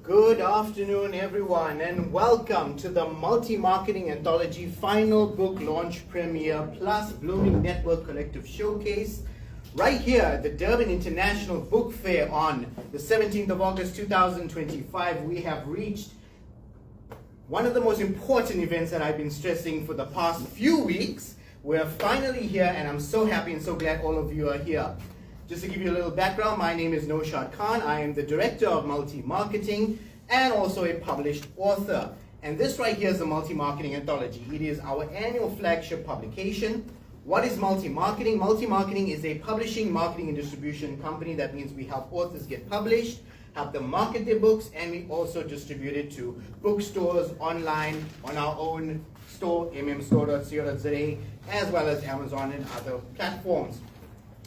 Good afternoon, everyone, and welcome to the Multi-Marketing Anthology Final Book Launch Premiere Plus Blooming Network Collective Showcase right here at the Durban International Book Fair on the 17th of August 2025. We have reached one of the most important events that I've been stressing for the past few weeks. We're finally here, and I'm so happy and so glad all of you are here. Just to give you a little background, my name is Noshad Khan. I am the Director of Multi-Marketing and also a published author. And this right here is the Multi-Marketing Anthology. It is our annual flagship publication. What is multi-marketing? Multi-marketing is a publishing, marketing, and distribution company. That means we help authors get published, help them market their books, and we also distribute it to bookstores, online, on our own store, mmstore.co.za, as well as Amazon and other platforms.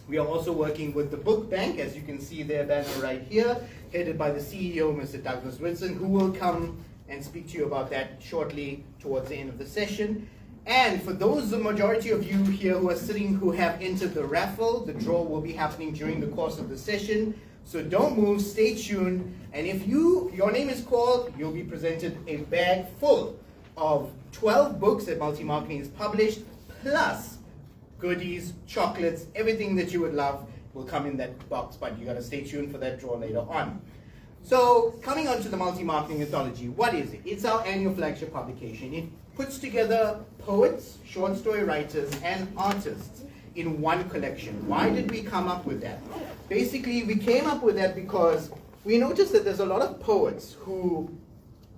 We are also working with the Book Bank, as you can see their banner right here, headed by the CEO, Mr. Douglas Whitson, who will come and speak to you about that shortly towards the end of the session. And for those, the majority of you here who are sitting, who have entered the raffle, the draw will be happening during the course of the session. So don't move, stay tuned. And if your name is called, you'll be presented a bag full of 12 books that Multi-Marketing has published, plus goodies, chocolates, everything that you would love will come in that box, but you got to stay tuned for that draw later on. So coming on to the Multi-Marketing Anthology, what is it? It's our annual flagship publication. It puts together poets, short story writers, and artists in one collection. Why did we come up with that? Basically, we came up with that because we noticed that there's a lot of poets who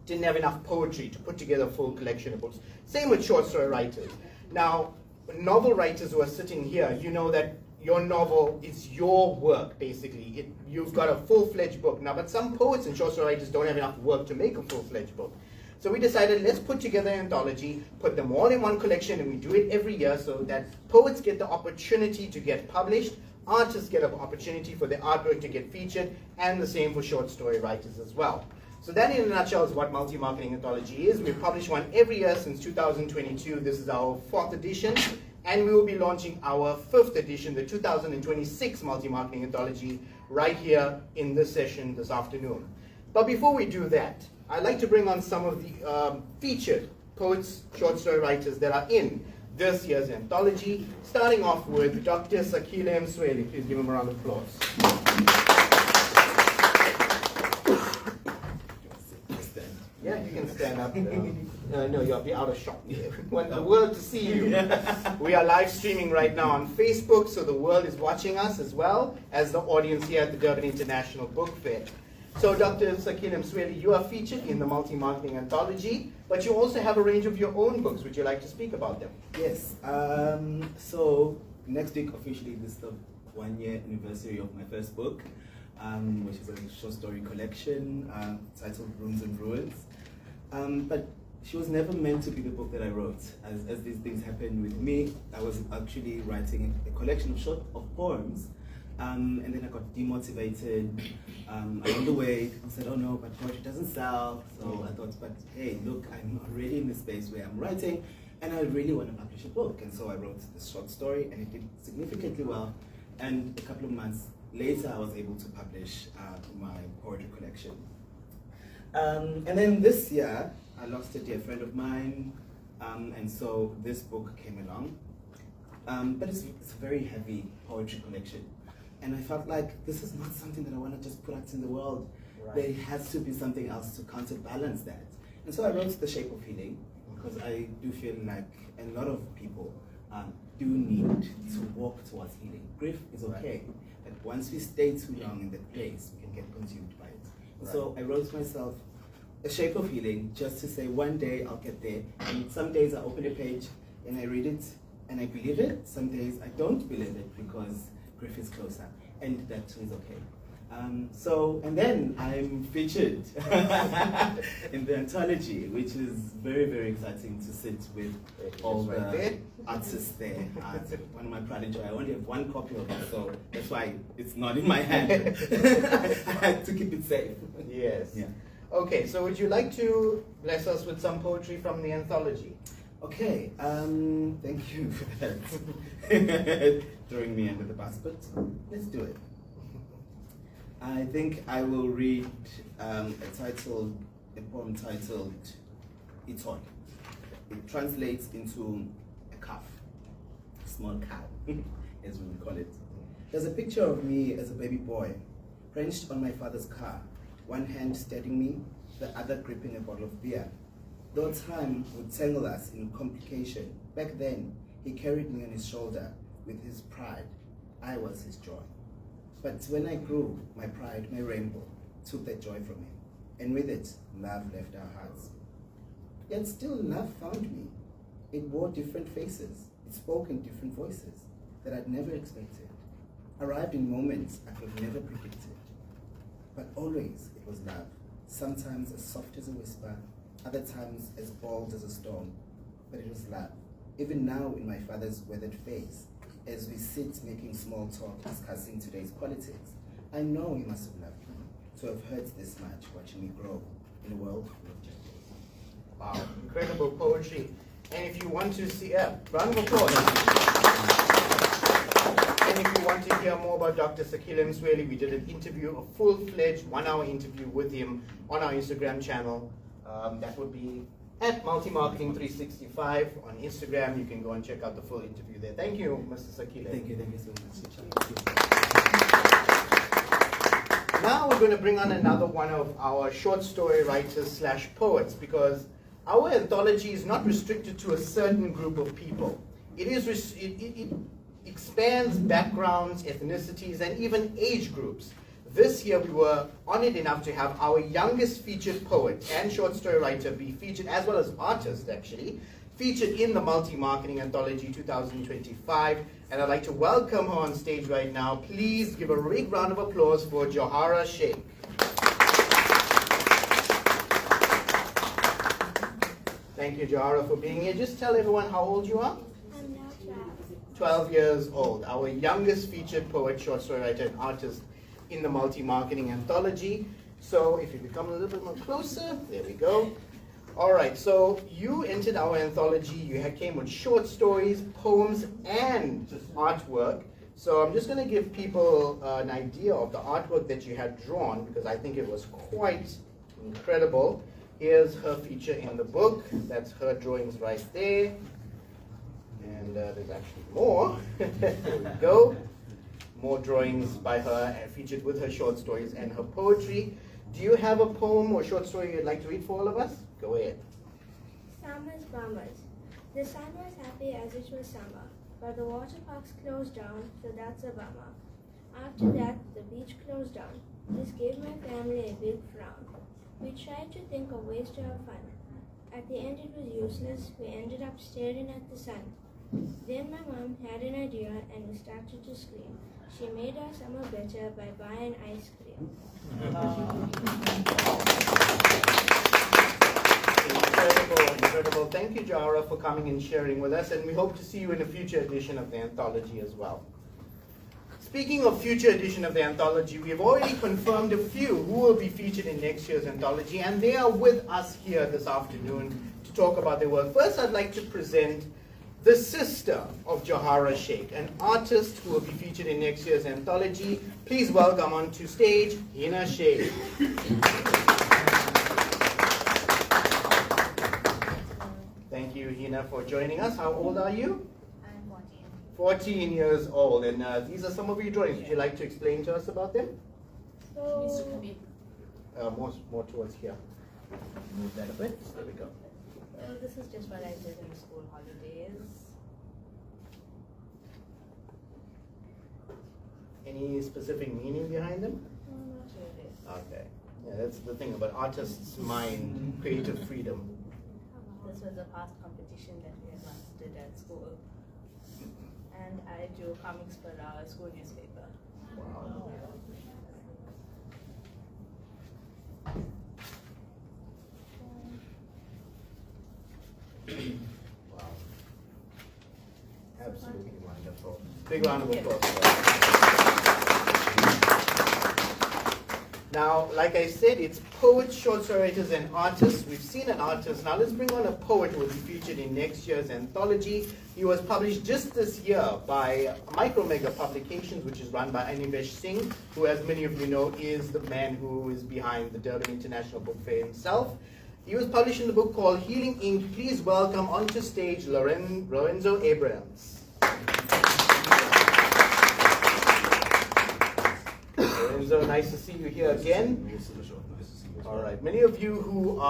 didn't have enough poetry to put together a full collection of books. Same with short story writers. Now, novel writers who are sitting here, you know that your novel is your work, basically. You've got a full-fledged book now, but some poets and short story writers don't have enough work to make a full-fledged book. So we decided, let's put together an anthology, put them all in one collection, and we do it every year so that poets get the opportunity to get published, artists get an opportunity for their artwork to get featured, and the same for short story writers as well. So that in a nutshell is what Multi-Marketing Anthology is. We've published one every year since 2022. This is our 4th edition, and we will be launching our 5th edition, the 2026 Multi-Marketing Anthology, right here in this session this afternoon. But before we do that, I'd like to bring on some of the featured poets, short story writers that are in this year's anthology, starting off with Dr. Sakile Msweli. Please give him a round of applause. Yeah, you can stand up. No, you'll be out of shot. We want the world to see you. We are live streaming right now on Facebook, so the world is watching us as well as the audience here at the Durban International Book Fair. So Dr. Sakile Msweli, you are featured in the Multi-Marketing Anthology, but you also have a range of your own books. Would you like to speak about them? Yes. So next week officially this is the 1-year anniversary of my first book, which is a short story collection titled Rooms and Ruins. But she was never meant to be the book that I wrote. As these things happened with me, I was actually writing a collection of poems, and then I got demotivated. Along the way, people said, "Oh no, but poetry doesn't sell." So I thought, but hey, look, I'm already in the space where I'm writing, and I really want to publish a book. And so I wrote this short story, and it did significantly well. And a couple of months later, I was able to publish my poetry collection. And then this year, I lost a dear friend of mine, and so this book came along. But it's a very heavy poetry collection. And I felt like this is not something that I want to just put out in the world. Right. There has to be something else to counterbalance that. And so I wrote The Shape of Healing, because I do feel like a lot of people do need to walk towards healing. Grief is okay, but once we stay too long in that place, we can get consumed by it. Right. So I wrote myself A Shape of Healing, just to say one day I'll get there. And some days I open a page and I read it and I believe it. Some days I don't believe it because grief is closer, and that too is okay. And then I'm featured in the anthology, which is very, very exciting to sit with all the artists there. One of my pride and joy. I only have one copy of it, so that's why it's not in my hand. I had to keep it safe. Yes. Yeah. Okay, so would you like to bless us with some poetry from the anthology? Okay, thank you for that. Throwing me under the bus, but let's do it. I think I will read a poem titled Iton. It translates into a calf, a small cow, as we would call it. There's a picture of me as a baby boy, wrenched on my father's car, one hand steadying me, the other gripping a bottle of beer. Though time would tangle us in complication, back then he carried me on his shoulder with his pride. I was his joy. But when I grew, my pride, my rainbow, took that joy from him, and with it, love left our hearts. Yet still love found me. It wore different faces, it spoke in different voices that I'd never expected, arrived in moments I could have never predicted. But always it was love, sometimes as soft as a whisper, other times as bold as a storm. But it was love, even now in my father's weathered face, as we sit making small talk, discussing today's politics. I know he must have loved me, to have hurt this much, watching me grow in a world full of changes. Wow, incredible poetry. And if you want to see, round of applause. And if you want to hear more about Dr. Sakila Msweli, we did an interview, a full-fledged 1-hour interview with him on our Instagram channel. That would be at Multimarketing365 on Instagram. You can go and check out the full interview there. Thank you, Mr. Sakila. Thank you so much. Now we're going to bring on another one of our short story writers / poets, because our anthology is not restricted to a certain group of people. It expands backgrounds, ethnicities, and even age groups. This year we were honored enough to have our youngest featured poet and short story writer be featured, as well as artist actually, featured in the Multi-Marketing Anthology 2025. And I'd like to welcome her on stage right now. Please give a big round of applause for Johara Sheikh. Thank you, Johara, for being here. Just tell everyone how old you are. I'm now 12. 12 years old. Our youngest featured poet, short story writer, and artist in the Multi-Marketing Anthology. So if you become a little bit more closer, there we go. All right, so you entered our anthology. You came with short stories, poems, and artwork. So I'm just going to give people an idea of the artwork that you had drawn, because I think it was quite incredible. Here's her feature in the book. That's her drawings right there. And there's actually more. There we go. More drawings by her, featured with her short stories and her poetry. Do you have a poem or short story you'd like to read for all of us? Go ahead. Summer's bummers. The sun was happy as it was summer, but the water parks closed down, so that's a bummer. After that, the beach closed down. This gave my family a big frown. We tried to think of ways to have fun. At the end it was useless. We ended up staring at the sun. Then my mom had an idea and we started to scream. She made our summer better by buying ice cream. Incredible. Thank you, Jara, for coming and sharing with us, and we hope to see you in a future edition of the anthology as well. Speaking of future edition of the anthology, we have already confirmed a few who will be featured in next year's anthology, and they are with us here this afternoon to talk about their work. First, I'd like to present the sister of Johara Sheikh, an artist who will be featured in next year's anthology. Please welcome onto stage, Hina Sheikh. Thank you, Hina, for joining us. How old are you? I'm 14. 14 years old, and these are some of your drawings. Would you like to explain to us about them? More towards here. Move that a bit. There we go. Well, this is just what I did in the school holidays. Any specific meaning behind them? Not really. Okay. Yeah, that's the thing about artists' mind, creative freedom. This was a past competition that we had once did at school. And I drew comics for our school newspaper. Wow. Wow. Absolutely wonderful. Big round of applause. Now, like I said, it's poets, short story writers, and artists. We've seen an artist. Now let's bring on a poet who will be featured in next year's anthology. He was published just this year by Micro Mega Publications, which is run by Anivesh Singh, who, as many of you know, is the man who is behind the Durban International Book Fair himself. He was published in the book called Healing Ink. Please welcome onto stage Lorenzo Abrams. Lorenzo, nice to see you here again. All right. Many of you who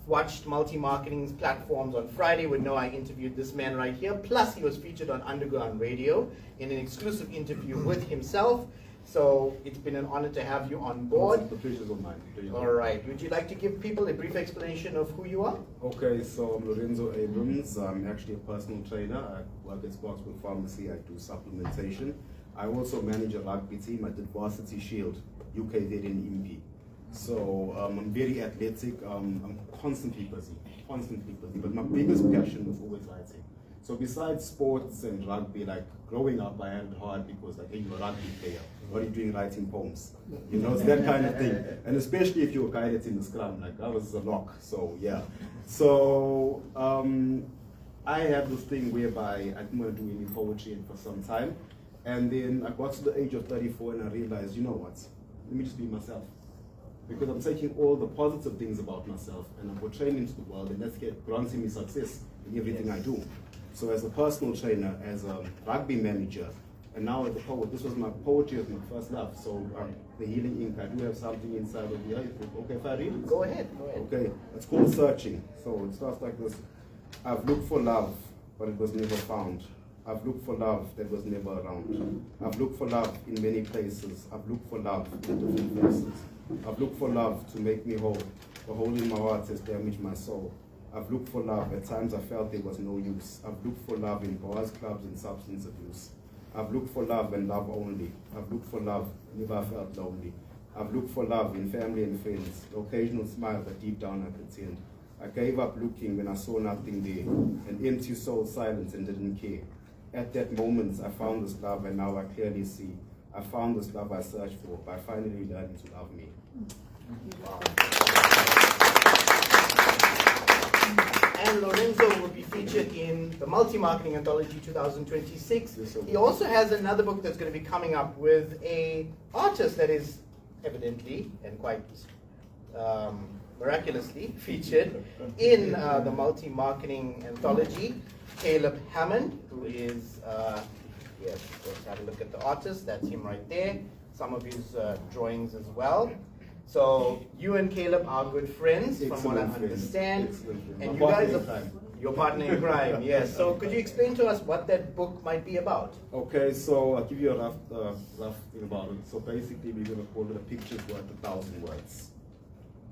watched multi-marketing's platforms on Friday would know I interviewed this man right here. Plus, he was featured on Underground Radio in an exclusive interview with himself. So it's been an honor to have you on board. The pleasure's on mine. All right. Would you like to give people a brief explanation of who you are? Okay, so I'm Lorenzo Abrams. I'm actually a personal trainer. I work at Sparksville Pharmacy. I do supplementation. I also manage a rugby team. I did Varsity Shield, UK did in Impi. So I'm very athletic. I'm constantly busy. But my biggest passion was always writing. So besides sports and rugby, like growing up, I had it hard because like, hey, you're a rugby player. What are you doing writing poems? You know, it's that kind of thing. And especially if you're a guy that's in the scrum, like I was a lock. So yeah. So I had this thing whereby I didn't want to do any poetry for some time. And then I got to the age of 34 and I realized, you know what? Let me just be myself. Because I'm taking all the positive things about myself and I'm portraying into the world, and that's granting me success in everything I do. So as a personal trainer, as a rugby manager, and now as a poet, this was my poetry as my first love. So the Healing Ink, I do have something inside of here. Okay, if I read it? Go ahead. Okay, it's called Searching. So it starts like this. I've looked for love, but it was never found. I've looked for love that was never around. I've looked for love in many places. I've looked for love in different places. I've looked for love to make me whole. The hole in my heart has damaged my soul. I've looked for love. At times I felt there was no use. I've looked for love in bars, clubs, and substance abuse. I've looked for love and love only. I've looked for love, never felt lonely. I've looked for love in family and friends. The occasional smile that deep down I pretend. I gave up looking when I saw nothing there. An empty soul, silence, and didn't care. At that moment, I found this love, and now I clearly see. I found this love I searched for by finally learning to love me. Wow. And Lorenzo will be featured in the Multi-Marketing Anthology 2026. He also has another book that's going to be coming up with an artist that is evidently and quite miraculously featured in the Multi-Marketing Anthology. Caleb Hammond, who is, yes, let's have a look at the artist. That's him right there. Some of his drawings as well. So you and Caleb are good friends, from what I understand. And you guys are your partner in crime, yes. So could you explain to us what that book might be about? Okay, so I'll give you a rough thing about it. So basically, we're going to call it a picture's worth 1,000 words.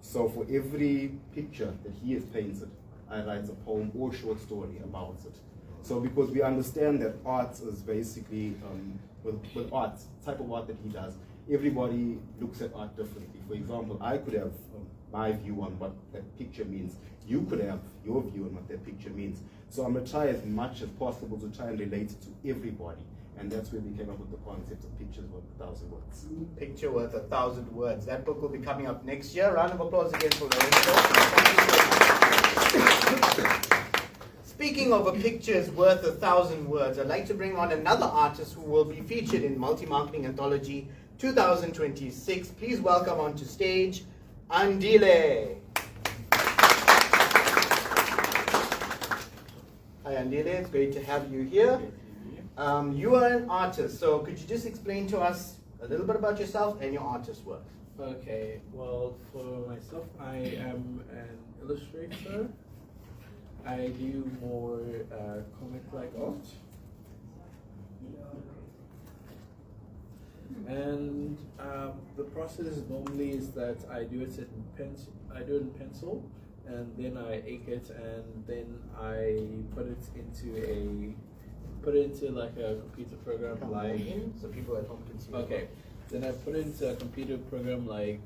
So for every picture that he has painted, I write a poem or short story about it. So because we understand that art is basically, with art, type of art that he does, everybody looks at art differently. For example, I could have my view on what that picture means. You could have your view on what that picture means. So I'm going to try as much as possible to try and relate it to everybody. And that's where we came up with the concept of pictures worth 1,000 words. Picture worth 1,000 words. That book will be coming up next year. Round of applause again for Lorenzo. Speaking of a picture's worth 1,000 words, I'd like to bring on another artist who will be featured in Multi-Marketing Anthology 2026. Please welcome onto stage, Andile. Hi Andile, it's great to have you here. You are an artist, so could you just explain to us a little bit about yourself and your artist work? Okay, well, for myself, I am an illustrator. I do more comic-like art. And the process normally is that I do it in pencil, and then I ink it, and then I put it into like a computer program so people at home can see. Okay, then I put it into a computer program like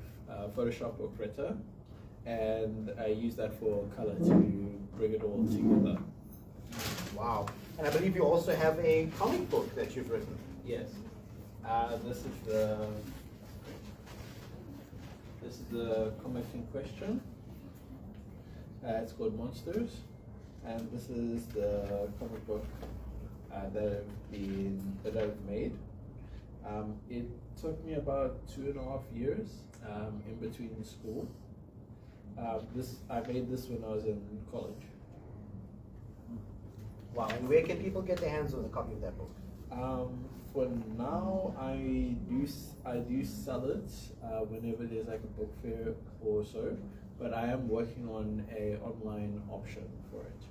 Photoshop or Krita, and I use that for color to bring it all together. Wow. And I believe you also have a comic book that you've written. Yes. This is the this is the comic in question. It's called Monsters, and this is the comic book that I've made. It took me about 2.5 years in between school. I made this when I was in college. Wow, and where can people get their hands on a copy of that book? For now, I do sell it whenever there's like a book fair or so, but I am working on a online option for it.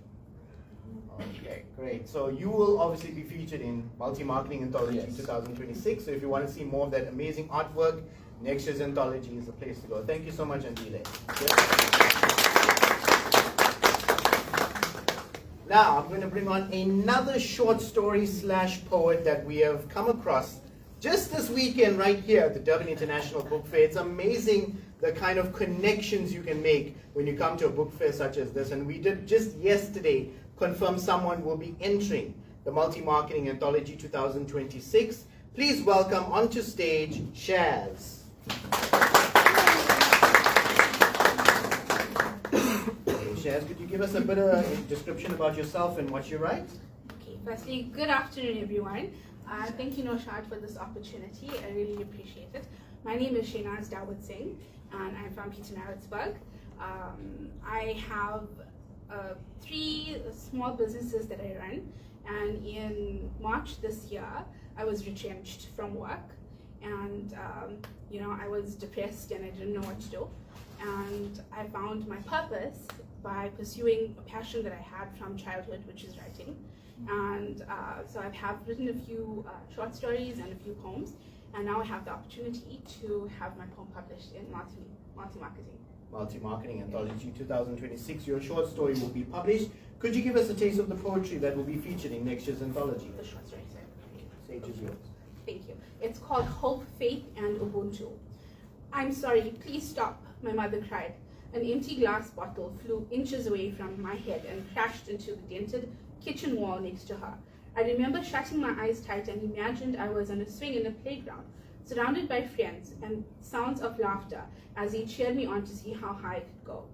Okay, great. So you will obviously be featured in Multi-Marketing Anthology 2026. So if you want to see more of that amazing artwork, next year's Anthology is the place to go. Thank you so much, Andile. Now, I'm going to bring on another short story / poet that we have come across just this weekend right here at the Durban International Book Fair. It's amazing the kind of connections you can make when you come to a book fair such as this. And we did just yesterday confirm someone will be entering the Multi-Marketing Anthology 2026. Please welcome onto stage Shaz. Shaz, could you give us a bit of a description about yourself and what you write? Okay, firstly, good afternoon, everyone. Thank you, Noshad, for this opportunity. I really appreciate it. My name is Shainaz Dawud Singh, and I'm from Pietermaritzburg. I have 3 small businesses that I run, and in March this year, I was retrenched from work, and I was depressed and I didn't know what to do. And I found my purpose by pursuing a passion that I had from childhood, which is writing. And so I have written a few short stories and a few poems, and now I have the opportunity to have my poem published in Multi-Marketing. Multi-Marketing Anthology 2026. Your short story will be published. Could you give us a taste of the poetry that will be featured in next year's anthology? The short story, sir. Stage is yours. Thank you. It's called Hope, Faith, and Ubuntu. I'm sorry, please stop, my mother cried. An empty glass bottle flew inches away from my head and crashed into the dented kitchen wall next to her. I remember shutting my eyes tight and imagined I was on a swing in a playground, surrounded by friends and sounds of laughter as they cheered me on to see how high I could go.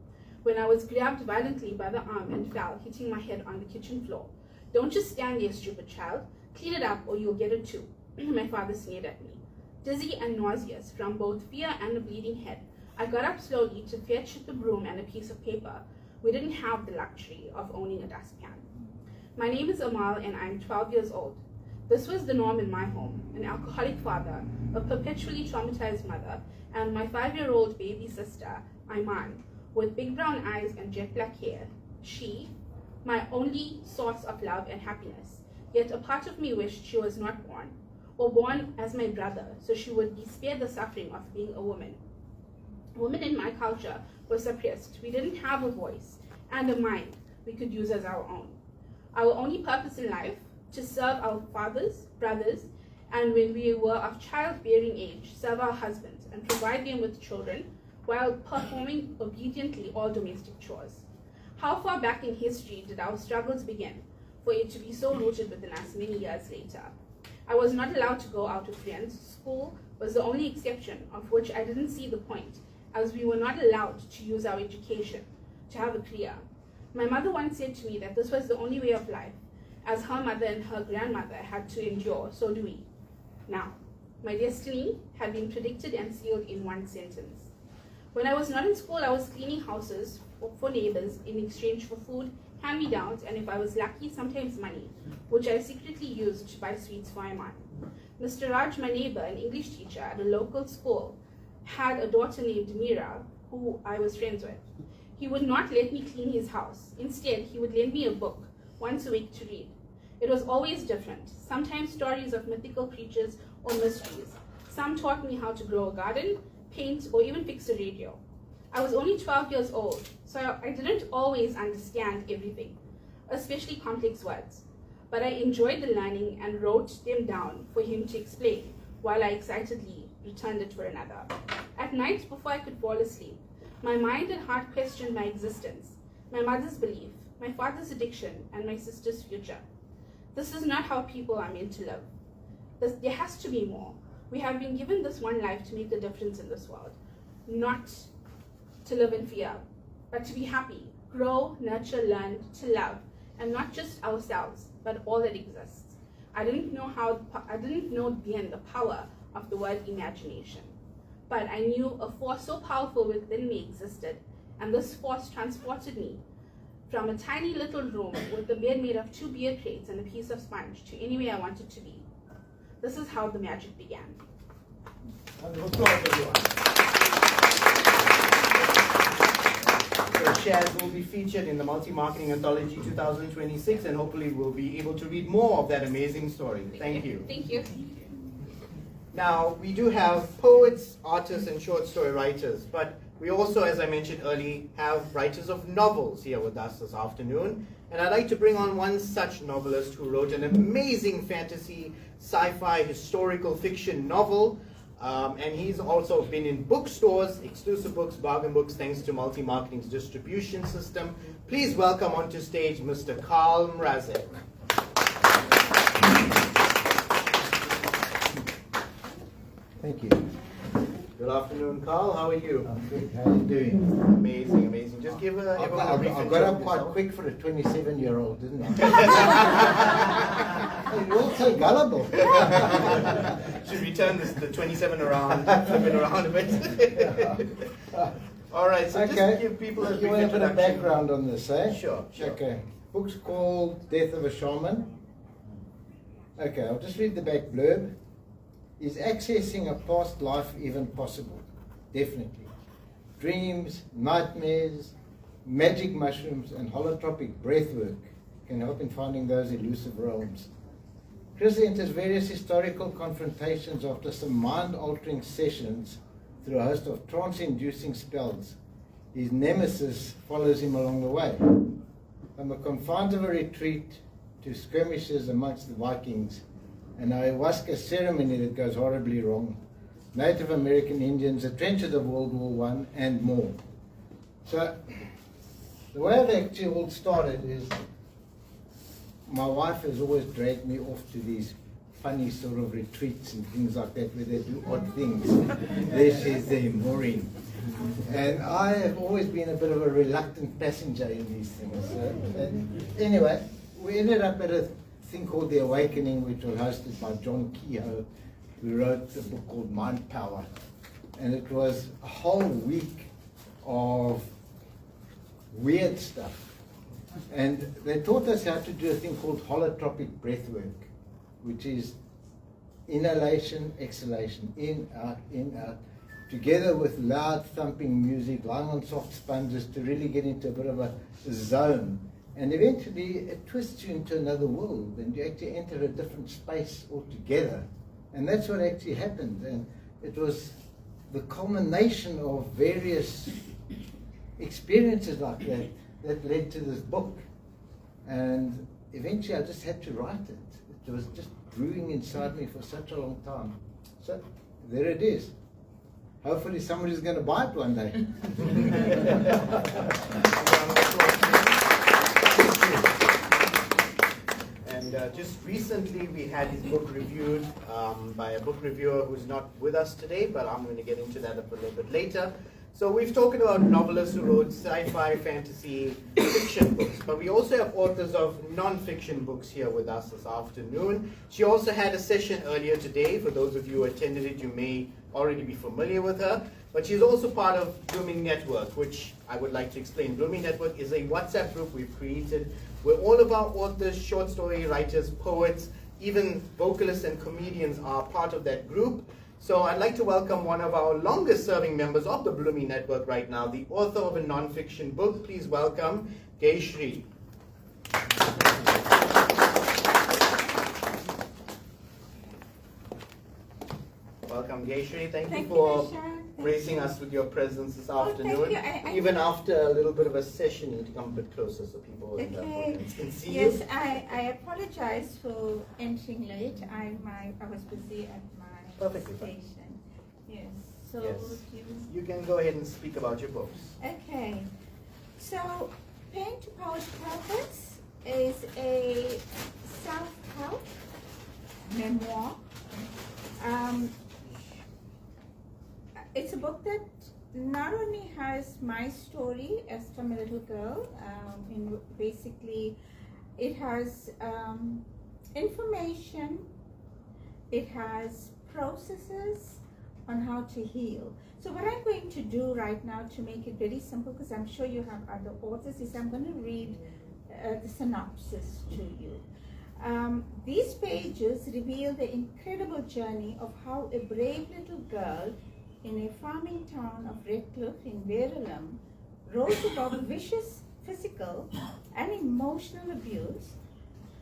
When I was grabbed violently by the arm and fell, hitting my head on the kitchen floor. Don't just stand there, stupid child. Clean it up or you'll get it too. My father sneered at me. Dizzy and nauseous from both fear and a bleeding head, I got up slowly to fetch the broom and a piece of paper. We didn't have the luxury of owning a dustpan. My name is Amal and I'm 12 years old. This was the norm in my home: an alcoholic father, a perpetually traumatized mother, and my 5-year-old baby sister, Iman, with big brown eyes and jet black hair. She, my only source of love and happiness, yet a part of me wished she was not born, or born as my brother, so she would be spared the suffering of being a woman. Women in my culture were suppressed. We didn't have a voice and a mind we could use as our own. Our only purpose in life, to serve our fathers, brothers, and when we were of childbearing age, serve our husbands and provide them with children while performing obediently all domestic chores. How far back in history did our struggles begin for it to be so rooted within us many years later? I was not allowed to go out with friends. School was the only exception, of which I didn't see the point, as we were not allowed to use our education to have a career. My mother once said to me that this was the only way of life, as her mother and her grandmother had to endure, so do we. Now, my destiny had been predicted and sealed in one sentence. When I was not in school, I was cleaning houses for neighbors in exchange for food, hand-me-downs, and if I was lucky, sometimes money, which I secretly used to buy sweets for Iman. Mr. Raj, my neighbor, an English teacher at a local school, had a daughter named Mira, who I was friends with. He would not let me clean his house. Instead, he would lend me a book once a week to read. It was always different, sometimes stories of mythical creatures or mysteries. Some taught me how to grow a garden, paint, or even fix a radio. I was only 12 years old, so I didn't always understand everything, especially complex words. But I enjoyed the learning and wrote them down for him to explain, while I excitedly returned it for another. At night, before I could fall asleep, my mind and heart questioned my existence, my mother's belief, my father's addiction, and my sister's future. This is not how people are meant to live. There has to be more. We have been given this one life to make a difference in this world. not to live in fear, but to be happy, grow, nurture, learn, to love, and not just ourselves, but all that exists. I didn't know then the power of the word imagination, but I knew a force so powerful within me existed, and this force transported me from a tiny little room with a bed made of 2 beer crates and a piece of sponge to anywhere I wanted to be. This is how the magic began. Round of applause, everyone. So shares will be featured in the Multi-Marketing Anthology 2026, and hopefully we'll be able to read more of that amazing story. Thank you. Thank you. Now, we do have poets, artists, and short story writers, but we also, as I mentioned earlier, have writers of novels here with us this afternoon. And I'd like to bring on one such novelist who wrote an amazing fantasy, sci-fi, historical fiction novel. And he's also been in bookstores, exclusive books, bargain books, thanks to Multi-Marketing's distribution system. Please welcome onto stage Mr. Carl Mrazek. Thank you. Good afternoon, Carl. How are you? I'm good. How are you doing? Amazing, amazing. Just give everyone a brief I got up quite quick for a 27-year-old, didn't I? You're all so gullible. Should we turn the 27 around, flip it around a bit? All right, so Okay. just give people a You brief want a bit of introduction. background on this, eh? Sure, sure. Okay. Book's called Death of a Shaman. Okay, I'll just read the back blurb. Is accessing a past life even possible? Definitely. Dreams, nightmares, magic mushrooms, and holotropic breathwork can help in finding those elusive realms. Chris enters various historical confrontations after some mind-altering sessions through a host of trance-inducing spells. His nemesis follows him along the way. From the confines of a retreat to skirmishes amongst the Vikings, an ayahuasca ceremony that goes horribly wrong, Native American Indians, the trenches of World War I, and more. So, the way I've actually all started is, my wife has always dragged me off to these funny sort of retreats and things like that where they do odd things. There she is there, Maureen. And I have always been a bit of a reluctant passenger in these things. Anyway, we ended up at a thing called The Awakening, which was hosted by John Kehoe, who wrote a book called Mind Power. And it was a whole week of weird stuff. And they taught us how to do a thing called holotropic breathwork, which is inhalation, exhalation, in, out, together with loud thumping music, lying on soft sponges to really get into a bit of a zone. And eventually it twists you into another world and you actually enter a different space altogether. And that's what actually happened. And it was the culmination of various experiences like that that led to this book. And eventually I just had to write it. It was just brewing inside me for such a long time. So there it is. Hopefully somebody's going to buy it one day. And just recently we had his book reviewed by a book reviewer who's not with us today, but I'm going to get into that a little bit later. So we've talked about novelists who wrote sci-fi, fantasy, fiction books, but we also have authors of non-fiction books here with us this afternoon. She also had a session earlier today. For those of you who attended it, you may already be familiar with her, but she's also part of Blooming Network, which I would like to explain. Blooming Network is a WhatsApp group we've created where all of our authors, short story writers, poets, even vocalists and comedians are part of that group. So I'd like to welcome one of our longest serving members of the Blooming Network right now, the author of a non-fiction book. Please welcome Gayshri. Welcome Gayshri. Thank you for gracing us with your presence this afternoon. Thank you. Even after a little bit of a session, you need to come a bit closer so people in the audience can see you. Yes, I apologize for entering late. I was busy at my Perfectly fine. station. Yes. So Yes. You can go ahead and speak about your books. okay. So Pain to Power's Purpose is a self-help memoir. It's a book that not only has my story as from a little girl, basically it has information, it has processes on how to heal. So what I'm going to do right now to make it very simple, because I'm sure you have other authors, is I'm going to read the synopsis to you. These pages reveal the incredible journey of how a brave little girl in a farming town of Redcliffe in Verulam rose above vicious physical and emotional abuse,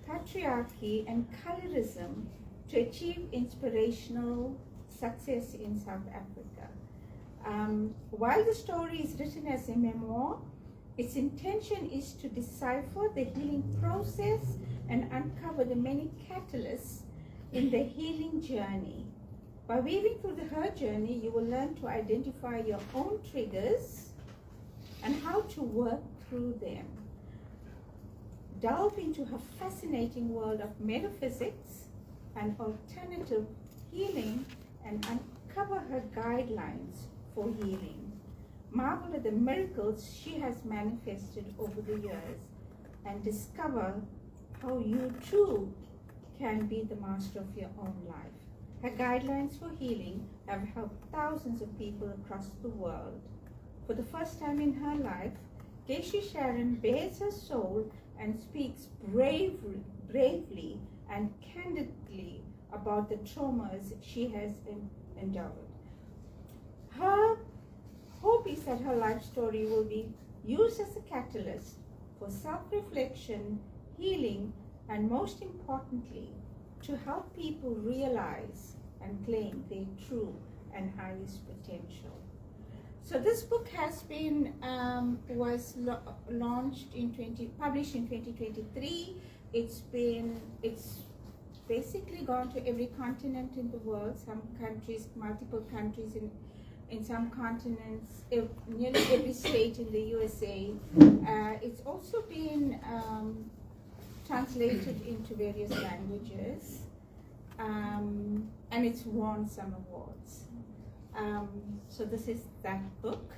patriarchy and colorism to achieve inspirational success in South Africa. While the story is written as a memoir, its intention is to decipher the healing process and uncover the many catalysts in the healing journey. By weaving through her journey, you will learn to identify your own triggers and how to work through them. Delve into her fascinating world of metaphysics and alternative healing and uncover her guidelines for healing. Marvel at the miracles she has manifested over the years and discover how you too can be the master of your own life. Her guidelines for healing have helped thousands of people across the world. For the first time in her life, Geshe Sharon bears her soul and speaks bravely and candidly about the traumas she has endured. Her hope is that her life story will be used as a catalyst for self-reflection, healing, and most importantly, to help people realize and claim their true and highest potential. So this book has been published in 2023. It's basically gone to every continent in the world. Some countries, multiple countries in some continents, nearly every state in the USA. It's also been translated into various languages, and it's won some awards. So this is that book.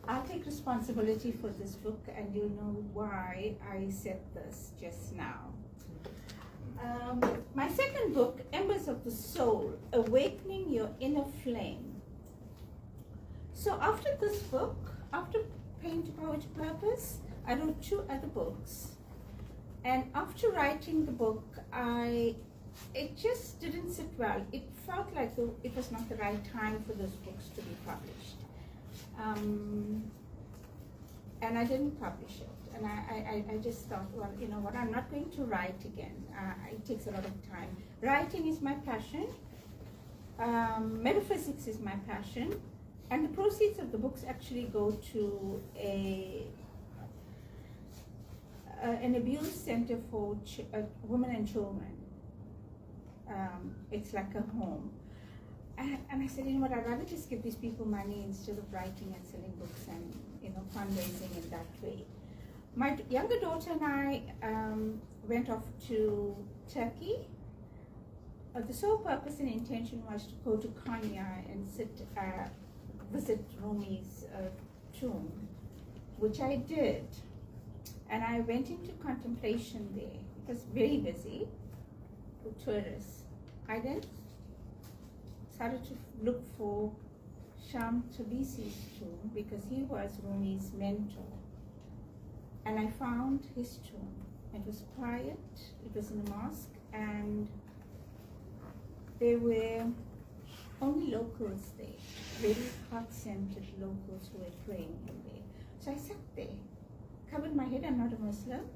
I'll take responsibility for this book, and you'll know why I said this just now. My second book, Embers of the Soul, Awakening Your Inner Flame. So after this book, after Pain to Power to Purpose, I wrote 2 other books. And after writing the book, it just didn't sit well. It felt like it was not the right time for those books to be published. And I didn't publish it. And I just thought, well, you know what, I'm not going to write again. It takes a lot of time. Writing is my passion. Metaphysics is my passion. And the proceeds of the books actually go to an abuse center for women and children. It's like a home. And I said, you know what, I'd rather just give these people money instead of writing and selling books and, you know, fundraising in that way. My younger daughter and I went off to Turkey. The sole purpose and intention was to go to Konya and visit Rumi's tomb, which I did. And I went into contemplation there. It was very busy with tourists. I then started to look for Sham Tabisi's tomb because he was Rumi's mentor. And I found his tomb. It was quiet, it was in a mosque, and there were only locals there, very heart-centered locals who were praying in there. So I sat there, covered my head. I'm not a Muslim.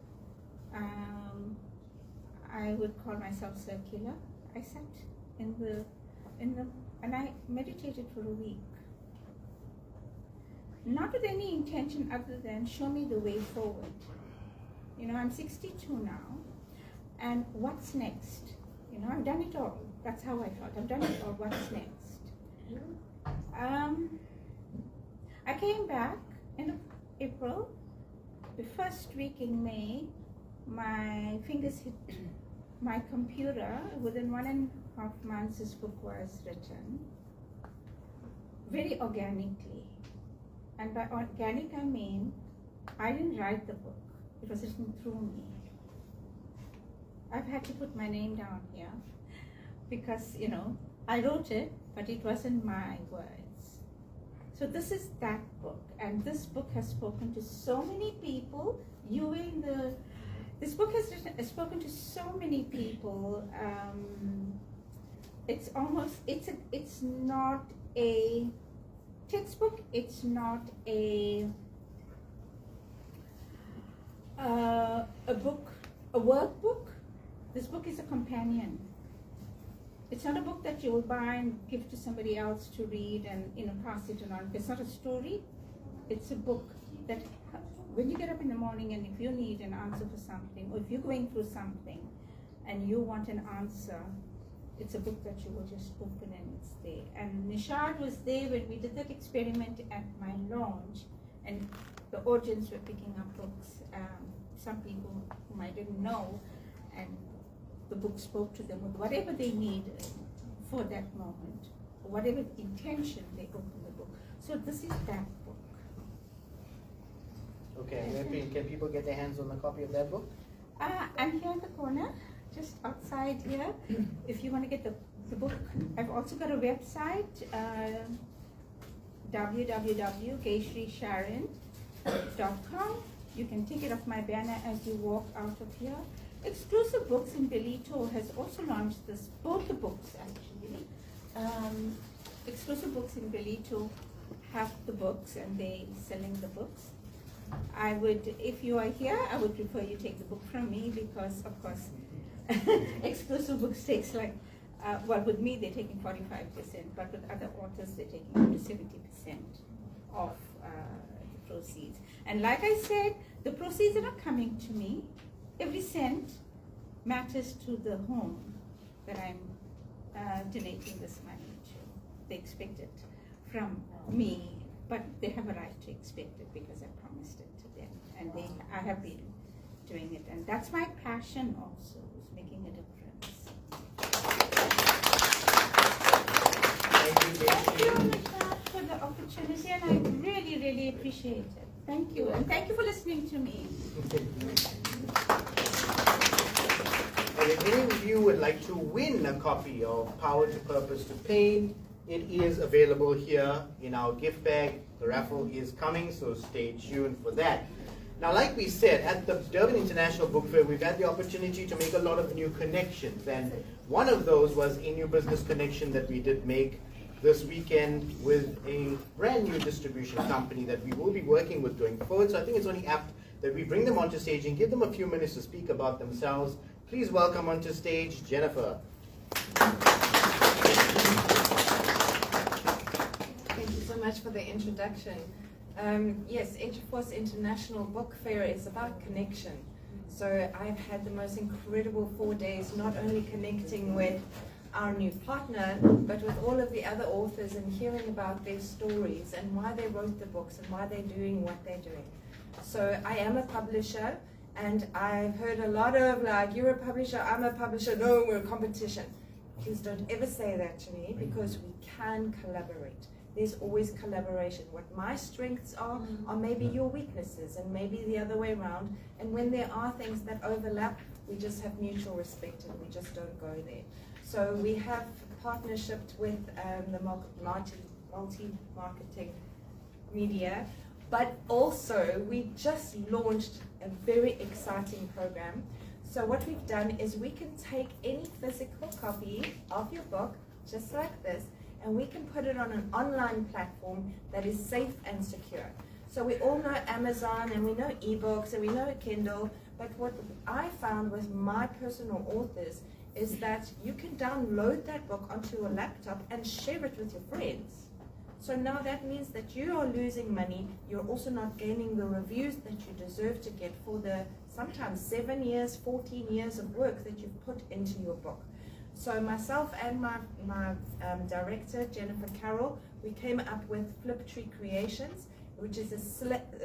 I would call myself circular. I sat and I meditated for a week. Not with any intention other than show me the way forward. You know, I'm 62 now, and what's next? You know, I've done it all. That's how I felt. I've done it all. What's next? I came back in April. The first week in May, my fingers hit my computer. Within 1.5 months, this book was written very organically. And by organic, I mean I didn't write the book. It was written through me. I've had to put my name down here because, you know, I wrote it, but it wasn't my words. So this is that book, and this book has spoken to so many people. This book has spoken to so many people. It's not a textbook. It's not a book, a workbook. This book is a companion. It's not a book that you will buy and give to somebody else to read and, you know, pass it on. It's not a story. It's a book that when you get up in the morning and if you need an answer for something, or if you're going through something and you want an answer, it's a book that you will just open and it's there. And Nishad was there when we did that experiment at my launch, and the audience were picking up books. Some people whom I didn't know, and the book spoke to them with whatever they needed for that moment, or whatever intention they opened the book. So this is that book. Okay, and can people get their hands on a copy of that book? I'm here in the corner, just outside here. If you want to get the book, I've also got a website, www.gaysrisharon.com. You can take it off my banner as you walk out of here. Exclusive Books in Bellito has also launched both the books actually. Exclusive Books in Bellito have the books and they're selling the books. I would, if you are here, I would prefer you take the book from me because, of course, Exclusive Books takes like, well, with me they're taking 45%, but with other authors they're taking up to 70% of the proceeds. And like I said, the proceeds are not coming to me. Every cent matters to the home that I'm donating this money to. They expect it from me, but they have a right to expect it because I promised it to them, and I have been doing it, and that's my passion also, is making a difference. Thank you, Nisha, for the opportunity, and I really, really appreciate it. Thank you, and thank you for listening to me. And if any of you would like to win a copy of Power to Purpose to Paint, it is available here in our gift bag. The raffle is coming, so stay tuned for that. Now, like we said, at the Durban International Book Fair, we've had the opportunity to make a lot of new connections. And one of those was a new business connection that we did make this weekend with a brand new distribution company that we will be working with going forward. So I think it's only apt that we bring them onto stage and give them a few minutes to speak about themselves. Please welcome onto stage Jennifer. Thank you so much for the introduction. Yes, Interforce International Book Fair is about connection. So I've had the most incredible 4 days, not only connecting with our new partner, but with all of the other authors and hearing about their stories and why they wrote the books and why they're doing what they're doing. So I am a publisher, and I've heard a lot of like, you're a publisher, I'm a publisher, no, we're a competition. Please don't ever say that to me, because we can collaborate. There's always collaboration. What my strengths are maybe your weaknesses, and maybe the other way around. And when there are things that overlap, we just have mutual respect and we just don't go there. So we have partnerships with the multi-marketing media, but also we just launched a very exciting program. So what we've done is we can take any physical copy of your book, just like this, and we can put it on an online platform that is safe and secure. So we all know Amazon, and we know ebooks, and we know Kindle, but what I found with my personal authors is that you can download that book onto your laptop and share it with your friends. So now that means that you are losing money, you're also not gaining the reviews that you deserve to get for the sometimes 7 years, 14 years of work that you've put into your book. So myself and my director, Jennifer Carroll, we came up with Fliptree Creations, which is a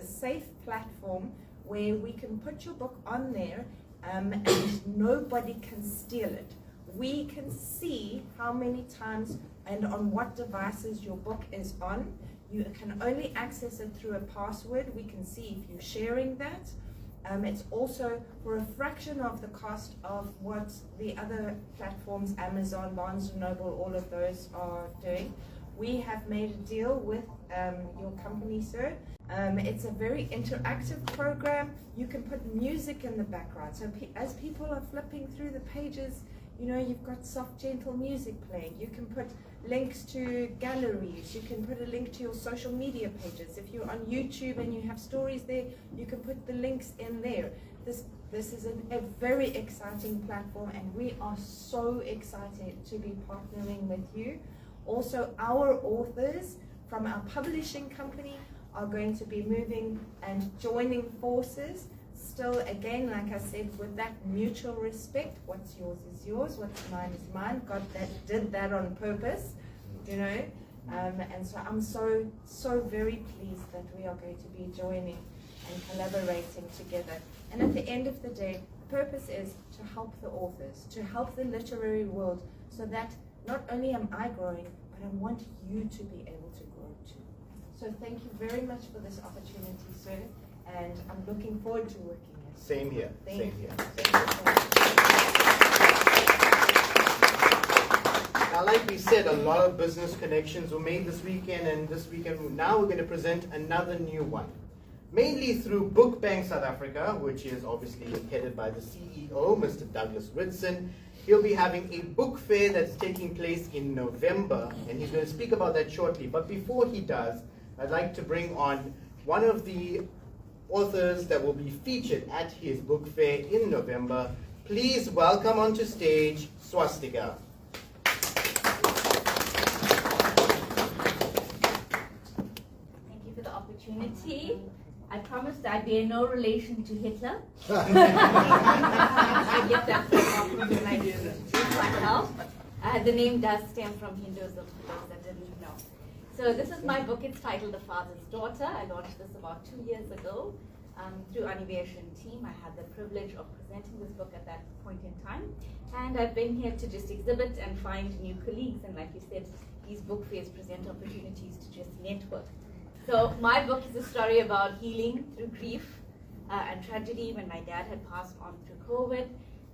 safe platform where we can put your book on there and nobody can steal it. We can see how many times and on what devices your book is on. You can only access it through a password. We can see if you're sharing that. It's also for a fraction of the cost of what the other platforms, Amazon, Barnes & Noble, all of those are doing. We have made a deal with your company, sir. It's a very interactive program. You can put music in the background. So as people are flipping through the pages, you know, you've got soft, gentle music playing. You can put links to galleries. You can put a link to your social media pages. If you're on YouTube and you have stories there, you can put the links in there. This is a very exciting platform, and we are so excited to be partnering with you. Also, our authors from our publishing company are going to be moving and joining forces. Still, again, like I said, with that mutual respect, what's yours is yours, what's mine is mine. God did that on purpose, you know. And so I'm so very pleased that we are going to be joining and collaborating together. And at the end of the day, the purpose is to help the authors, to help the literary world, so that not only am I growing, but I want you to be able to grow too. So thank you very much for this opportunity, sir. And I'm looking forward to working with you. Same here. Thank Same you. here. Thank you so much. Now, like we said, a lot of business connections were made this weekend, and this weekend now we're going to present another new one. Mainly through Book Bank South Africa, which is obviously headed by the CEO, Mr. Douglas Ritson. He'll be having a book fair that's taking place in November, and he's going to speak about that shortly. But before he does, I'd like to bring on one of the authors that will be featured at his book fair in November. Please welcome onto stage Swastika. Thank you for the opportunity. I promised I'd be no relation to Hitler. I get that from when I introduce myself. The name does stem from Hinduism, for those that didn't know. So this is my book. It's titled The Father's Daughter. I launched this about 2 years ago through Animation team. I had the privilege of presenting this book at that point in time. And I've been here to just exhibit and find new colleagues. And like you said, these book fairs present opportunities to just network. So my book is a story about healing through grief and tragedy when my dad had passed on through COVID.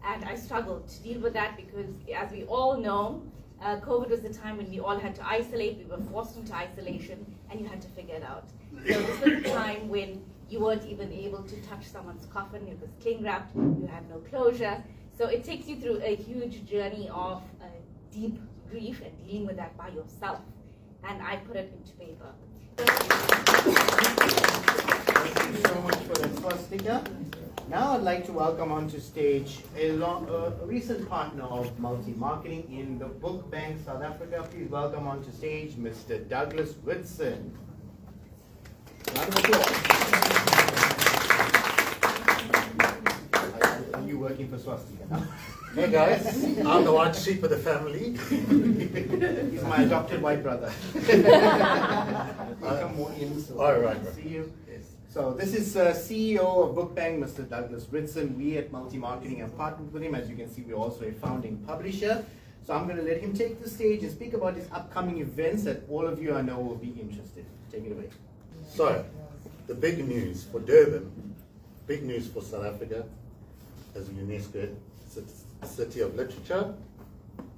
And I struggled to deal with that because, as we all know, COVID was the time when we all had to isolate. We were forced into isolation, and you had to figure it out. So this was the time when you weren't even able to touch someone's coffin. It was cling wrapped. You had no closure. So it takes you through a huge journey of deep grief and dealing with that by yourself. And I put it into paper. Thank you so much for that, Swastika. Now I'd like to welcome onto stage a recent partner of multi-marketing in the Book Bank South Africa. Please welcome onto stage Mr. Douglas Ritson. Round of applause. Are you working for Swastika now? Hey guys, I'm the white sheep of the family. He's my adopted white brother. Come more in. So all right. See you. Yes. So this is CEO of Book Bank, Mr. Douglas Ritson. We at Multi Marketing have partnered with him. As you can see, we're also a founding publisher. So I'm going to let him take the stage and speak about his upcoming events that all of you I know will be interested. Take it away. So, the big news for Durban, big news for South Africa as a UNESCO City of Literature.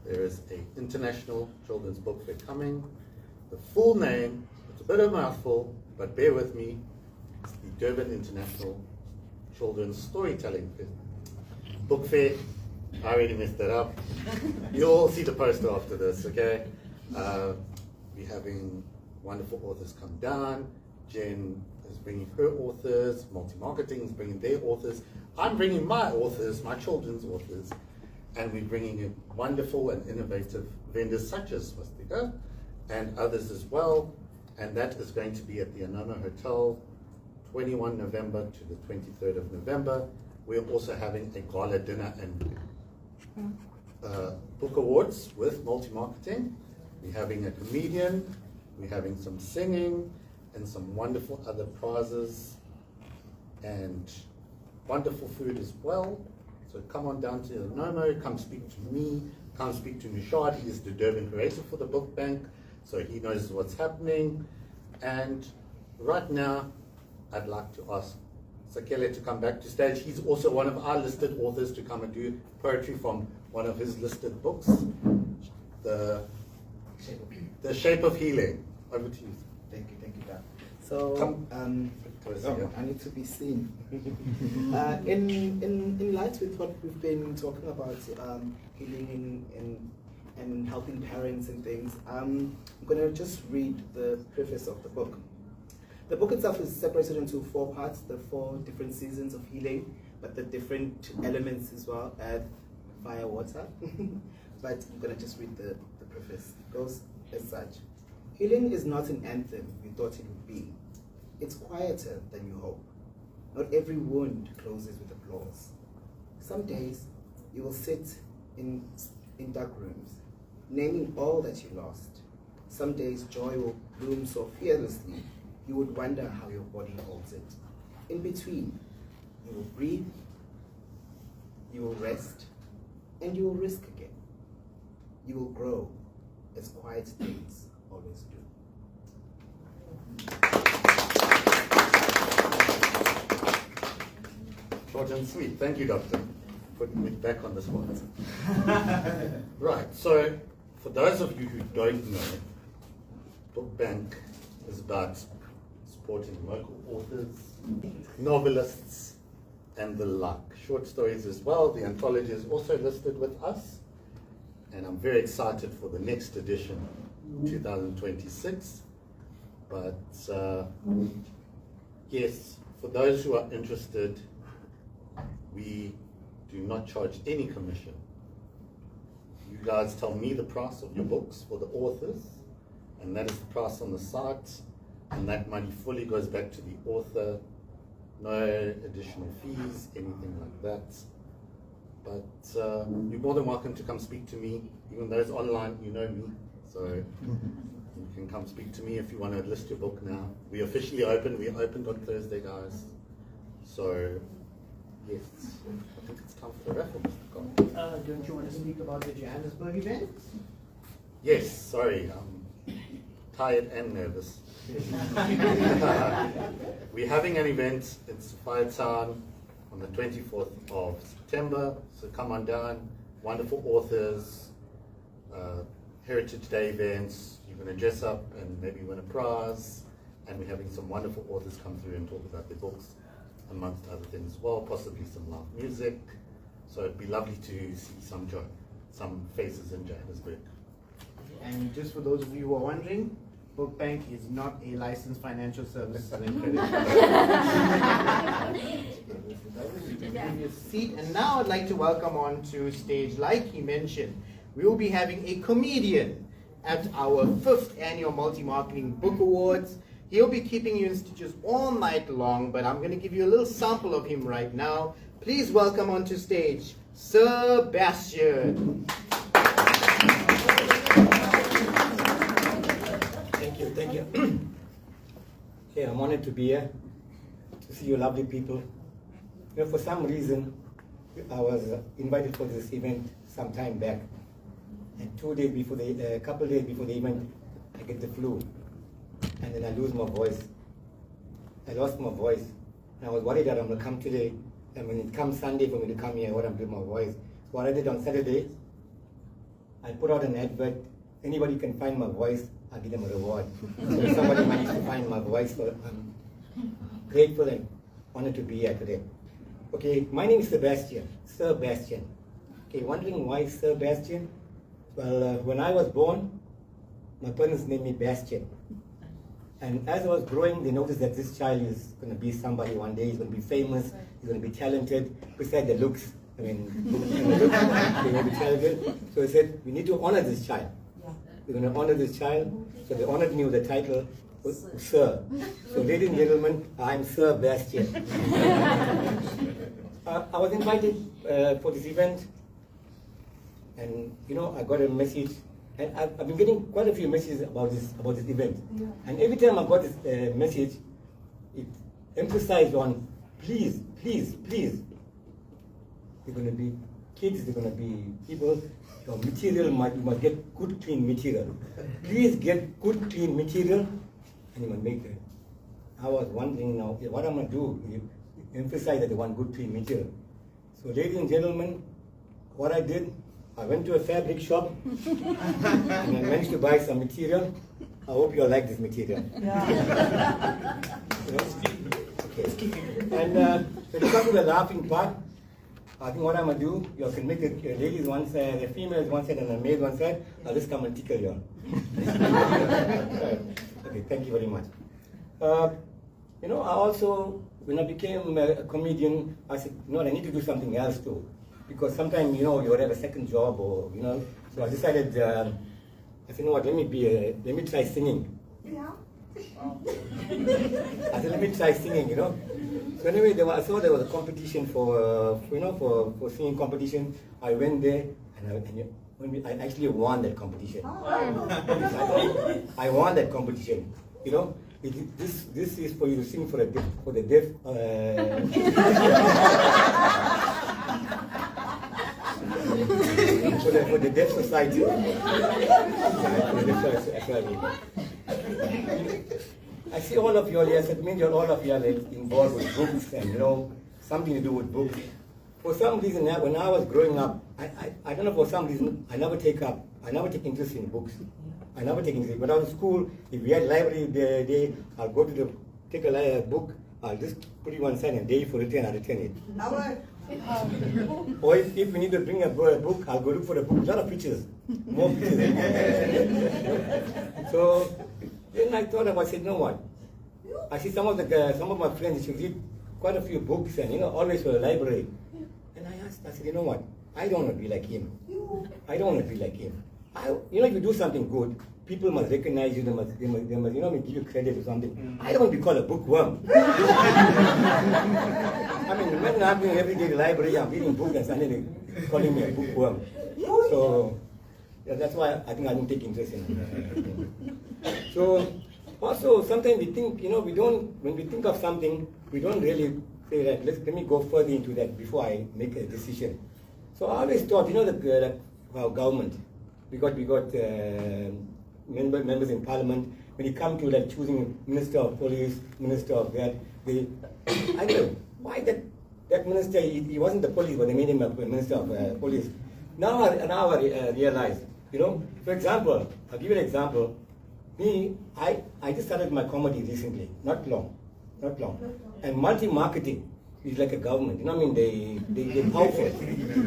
There is an international children's book fair coming. The full name, it's a bit of a mouthful, but bear with me. It's the Durban International Children's Storytelling Book Fair. I already messed that up. You'll see the poster after this, okay? We're having wonderful authors come down. Jen is bringing her authors. Multi-marketing is bringing their authors. I'm bringing my authors, my children's authors. And we're bringing in wonderful and innovative vendors such as Swastika and others as well. And that is going to be at the Anana Hotel, 21 November to the 23rd of November. We're also having a gala dinner and book awards with multi-marketing. We're having a comedian, we're having some singing, and some wonderful other prizes, and wonderful food as well. So come on down to Nomo, come speak to me, come speak to Nishad. He is the Durban creator for the Book Bank, so he knows what's happening. And right now, I'd like to ask Sakele to come back to stage. He's also one of our listed authors to come and do poetry from one of his listed books, The Shape of Healing. Over to you. Thank you, Dan. So, I need to be seen. In light with what we've been talking about, healing and helping parents and things, I'm going to just read the preface of the book. The book itself is separated into 4 parts, the 4 different seasons of healing, but the different elements as well, earth, fire, water. But I'm going to just read the preface. It goes as such. Healing is not an anthem you thought it would be. It's quieter than you hope. Not every wound closes with applause. Some days you will sit in dark rooms, naming all that you lost. Some days joy will bloom so fearlessly you would wonder how your body holds it. In between, you will breathe, you will rest, and you will risk again. You will grow, as quiet days always do. Short and sweet. Thank you, Doctor, for putting me back on the spot. Right, so for those of you who don't know, Book Bank is about supporting local authors, novelists, and the like. Short stories as well. The Anthology is also listed with us, and I'm very excited for the next edition, 2026. But yes, for those who are interested, we do not charge any commission. You guys tell me the price of your books for the authors, and that is the price on the site, and that money fully goes back to the author. No additional fees, anything like that. But you're more than welcome to come speak to me. Even though it's online, you know me, so you can come speak to me if you want to list your book now. We officially open. We opened on Thursday, guys. So yes, I think it's time for the raffle, Mr. Scott. Don't you want to speak about the Johannesburg event? Yes, sorry, I'm tired and nervous. We're having an event in Firetown on the 24th of September, so come on down. Wonderful authors, Heritage Day events. You're going to dress up and maybe win a prize, and we're having some wonderful authors come through and talk about their books, amongst other things as well, possibly some live music. So it'd be lovely to see some faces in Johannesburg. And just for those of you who are wondering, Book Bank is not a licensed financial service selling credit. Your seat. And now I'd like to welcome on to stage, like he mentioned, we will be having a comedian at our 5th annual Multi-Marketing Book Awards. He'll be keeping you in stitches all night long, but I'm going to give you a little sample of him right now. Please welcome onto stage, Sebastian. Thank you. Yeah, I'm honored to be here, to see you lovely people. You know, for some reason, I was invited for this event some time back. And a couple days before the event, I get the flu. And then I lose my voice. I lost my voice. And I was worried that I'm going to come today, and when it comes Sunday for me to come here, what I'm doing with my voice. So what I did on Saturday, I put out an advert. Anybody can find my voice, I'll give them a reward. So if somebody managed to find my voice, so I'm grateful and honored to be here today. Okay, my name is Sebastian, Sir Bastian. Okay, wondering why Sir Bastian? Well, when I was born, my parents named me Bastian. And as I was growing, they noticed that this child is going to be somebody one day. He's going to be famous. He's going to be talented. Besides the looks, I mean, they will be talented. So they said, we need to honor this child. We're going to honor this child. So they honored me with the title, Sir. So ladies and gentlemen, I'm Sir Bastian. I was invited for this event. And, you know, I got a message. And I've been getting quite a few messages about this event. Yeah. And every time I got this message, it emphasized on, please, please, please. They're going to be kids, they're going to be people. Your material, you must get good, clean material. Please get good, clean material and you must make it. I was wondering now, what I'm going to do? You emphasize that they want good tree material. So ladies and gentlemen, what I did, I went to a fabric shop and I managed to buy some material. I hope you all like this material. Yeah. Okay. And when you come to the laughing part, I think what I'm going to do, you can make the ladies one side, the females one side, and the males one side. I'll just come and tickle you all. Okay, thank you very much. You know, I also, when I became a comedian, I said, you know, I need to do something else too. Because sometimes, you know, you would have a second job or, you know, so I decided, I said, you know what, let me try singing. Yeah. I said, let me try singing, you know. So anyway, I saw there was a competition for singing competition. I went there and I actually won that competition. Oh. I won that competition, you know. This is for you to sing for the deaf. For the deaf society. I see all of you all here, so it means all of you are like involved with books and, you know, something to do with books. For some reason, when I was growing up, I don't know, for some reason, I never take interest in books. I never take interest. When I was in school, if we had library day, I'll go to take a book, I'll just put it one side and day for return, I'll return it. Or if we need to bring a book, I'll go look for a book. A lot of pictures, more pictures. So then I thought about, I said, you know what? I see some of my friends, they read quite a few books and, you know, always for the library. And I said, you know what? I don't want to be like him. I don't want to be like him. You know, if you do something good, people must recognize you, they must you know, give you credit or something. I don't want to be called a bookworm. I mean, imagine I'm going every day to the library, I'm reading books and suddenly calling me a bookworm. So, yeah, that's why I think I don't take interest in it. So, also, sometimes we think, you know, when we think of something, we don't really say that, let me go further into that before I make a decision. So I always thought, you know, our government, we got members in parliament, when you come to like choosing minister of police, minister of that, I don't know, why that minister, he wasn't the police, but they made him a minister of police. Now I realize, you know, for example, I'll give you an example. Me, I just started my comedy recently, not long. And multi-marketing is like a government, you know what I mean? They're powerful.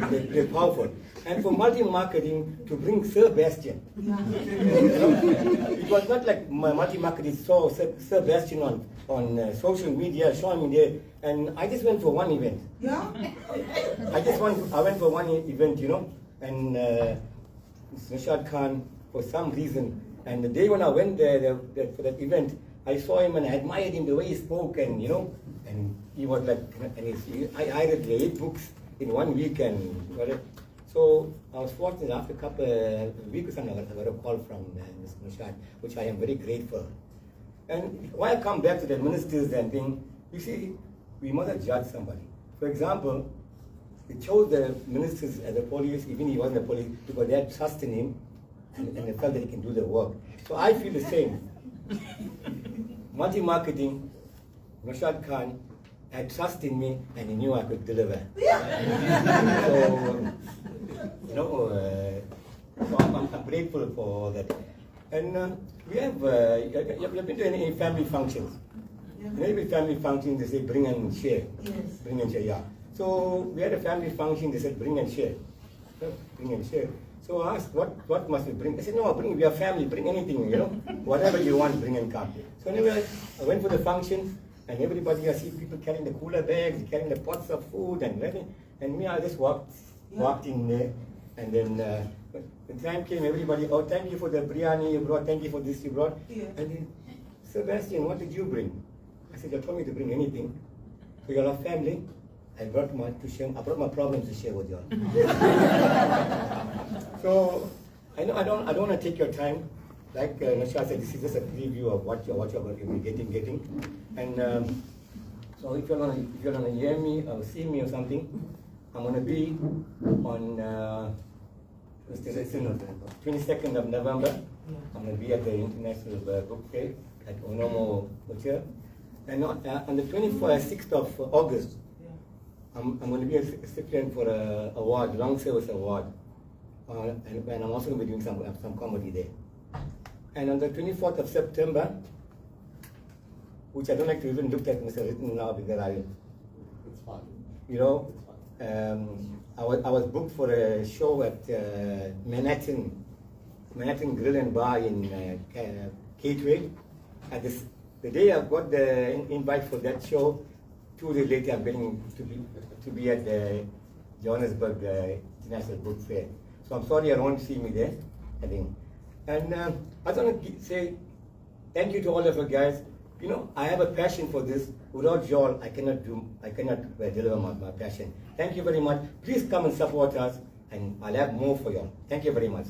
They're powerful. And for multi-marketing to bring Sir Bastian, you know, it was not like my multi-marketing saw Sir Bastian on social media, showing me there, and I just went for one event. Yeah. I went for one event, you know, and Rashad Khan, for some reason, and the day when I went there for that event, I saw him and I admired him the way he spoke, and you know, and he was like, and I read 8 books in 1 week, and whatever. So I was fortunate after a couple of weeks or something, I got a call from Mr. Nishad, which I am very grateful. And why I come back to the ministers and thing, you see, we must judge somebody. For example, they chose the ministers as the police, even if he wasn't the police, because they had trust in him and they felt that he can do the work. So I feel the same. Multi-marketing, Rashad Khan had trust in me and he knew I could deliver. So, you know, so I'm grateful for that. And we have, you've been to any family functions? Maybe family functions, they say bring and share. Yes. Bring and share, yeah. So we had a family function, they said bring and share. Bring and share. So I asked, what must we bring? I said, no, we are family, bring anything, you know. Whatever you want, bring and come. So anyway, I went for the function, and everybody, I see people carrying the cooler bags, carrying the pots of food and everything. And me, I just walked in there, and then when time came, everybody, oh, thank you for the biryani you brought, thank you for this you brought. Yeah. And then, Sebastian, what did you bring? I said, you told me to bring anything. So you're a family. I brought my problems to share with you all. So I don't want to take your time. Like Nasha said, this is just a preview of what you're going to be getting. And so if you're gonna hear me or see me or something, I'm gonna be on 22nd of November. I'm gonna be at the International Book Fair. at Onomo Hotel. And on the 26th of August, I'm going to be a recipient for an award, long service award. And I'm also going to be doing some comedy there. And on the 24th of September, which I don't like to even look at Mr. Written now because It's fun. you know, I was booked for a show at Manhattan Grill and Bar in Gateway. And the day I got the invite for that show, 2 days later I'm getting to be at the Johannesburg International Book Fair. So I'm sorry I won't see me there, I think. And I just want to say thank you to all of you guys. You know, I have a passion for this. Without y'all, I cannot deliver my passion. Thank you very much. Please come and support us, and I'll have more for y'all. Thank you very much.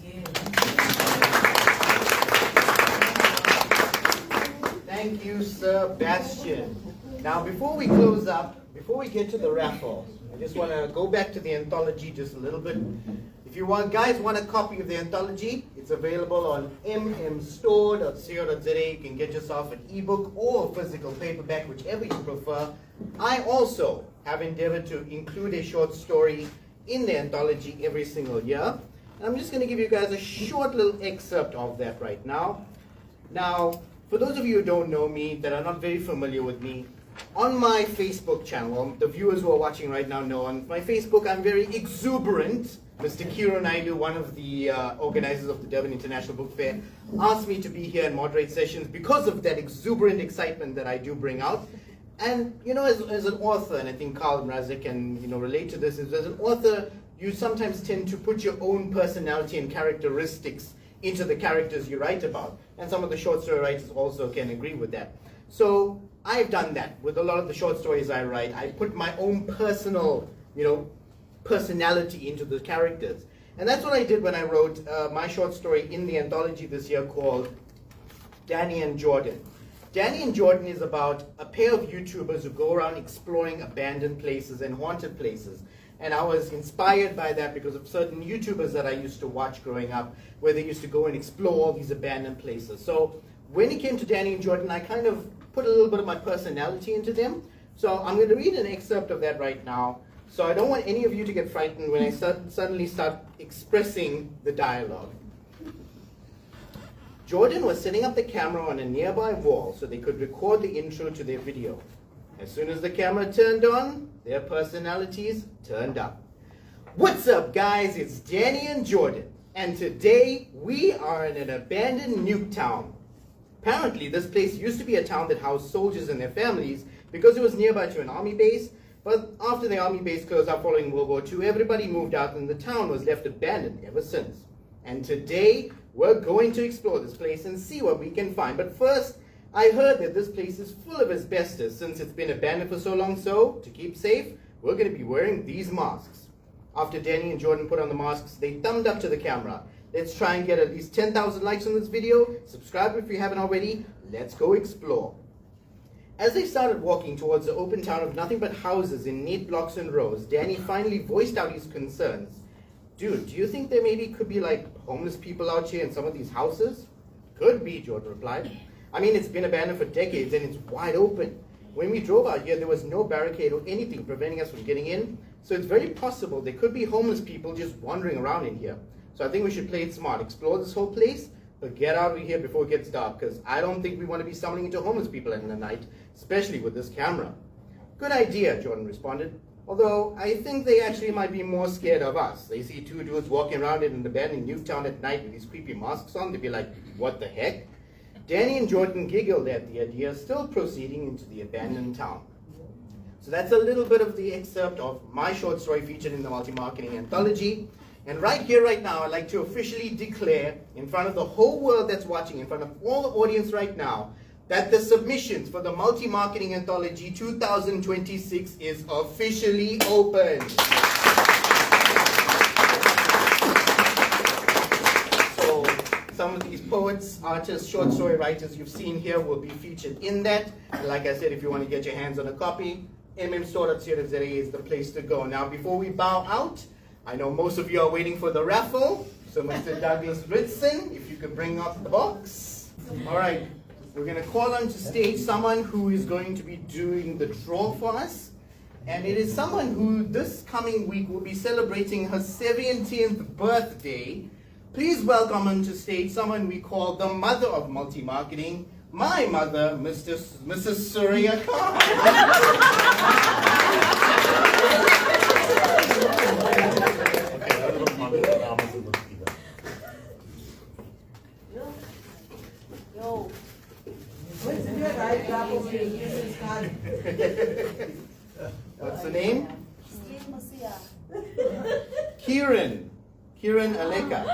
Thank you, Sir Bastian. Now, before we close up, before we get to the raffle, I just want to go back to the anthology just a little bit. If you guys want a copy of the anthology, it's available on mmstore.co.za. You can get yourself an ebook or a physical paperback, whichever you prefer. I also have endeavored to include a short story in the anthology every single year. And I'm just going to give you guys a short little excerpt of that right now. Now, for those of you who don't know me, that are not very familiar with me, on my Facebook channel, the viewers who are watching right now know on my Facebook I'm very exuberant. Mr. Kiro Naidu, one of the organizers of the Durban International Book Fair, asked me to be here and moderate sessions because of that exuberant excitement that I do bring out. And, you know, as an author, and I think Carl Mrazik can, you know, relate to this, as an author, you sometimes tend to put your own personality and characteristics into the characters you write about. And some of the short story writers also can agree with that. So I've done that with a lot of the short stories I write. I put my own personal, you know, personality into the characters. And that's what I did when I wrote my short story in the anthology this year called Danny and Jordan. Danny and Jordan is about a pair of YouTubers who go around exploring abandoned places and haunted places. And I was inspired by that because of certain YouTubers that I used to watch growing up, where they used to go and explore all these abandoned places. So when it came to Danny and Jordan, I kind of put a little bit of my personality into them. So I'm going to read an excerpt of that right now. So I don't want any of you to get frightened when I suddenly start expressing the dialogue. Jordan was setting up the camera on a nearby wall so they could record the intro to their video. As soon as the camera turned on, their personalities turned up. What's up, guys? It's Danny and Jordan, and today we are in an abandoned nuke town. Apparently, this place used to be a town that housed soldiers and their families because it was nearby to an army base. But after the army base closed up following World War II, everybody moved out and the town was left abandoned ever since. And today, we're going to explore this place and see what we can find. But first, I heard that this place is full of asbestos since it's been abandoned for so long. So, to keep safe, we're going to be wearing these masks. After Danny and Jordan put on the masks, they thumbed up to the camera. Let's try and get at least 10,000 likes on this video. Subscribe if you haven't already. Let's go explore. As they started walking towards the open town of nothing but houses in neat blocks and rows, Danny finally voiced out his concerns. Dude, do you think there maybe could be like homeless people out here in some of these houses? Could be, Jordan replied. I mean, it's been abandoned for decades and it's wide open. When we drove out here, there was no barricade or anything preventing us from getting in. So it's very possible there could be homeless people just wandering around in here. So I think we should play it smart, explore this whole place, but get out of here before it gets dark, because I don't think we want to be stumbling into homeless people in the night, especially with this camera. Good idea, Jordan responded. Although, I think they actually might be more scared of us. They see two dudes walking around in an abandoned nuke town at night with these creepy masks on. They'd be like, what the heck? Danny and Jordan giggled at the idea, still proceeding into the abandoned town. So that's a little bit of the excerpt of my short story featured in the Multi-Marketing Anthology. And right here, right now, I'd like to officially declare in front of the whole world that's watching, in front of all the audience right now, that the submissions for the Multi-Marketing Anthology 2026 is officially open. So some of these poets, artists, short story writers you've seen here will be featured in that. And like I said, if you want to get your hands on a copy, mmstore.co.za is the place to go. Now, before we bow out, I know most of you are waiting for the raffle. So Mr. Douglas Ritson, if you could bring up the box. All right. we're going to call on to stage someone who is going to be doing the draw for us. And it is someone who this coming week will be celebrating her 70th birthday. Please welcome onto stage someone we call the mother of multi-marketing, my mother, Mrs. Surya Khan. Yo. What's the name? Kieran Aleka.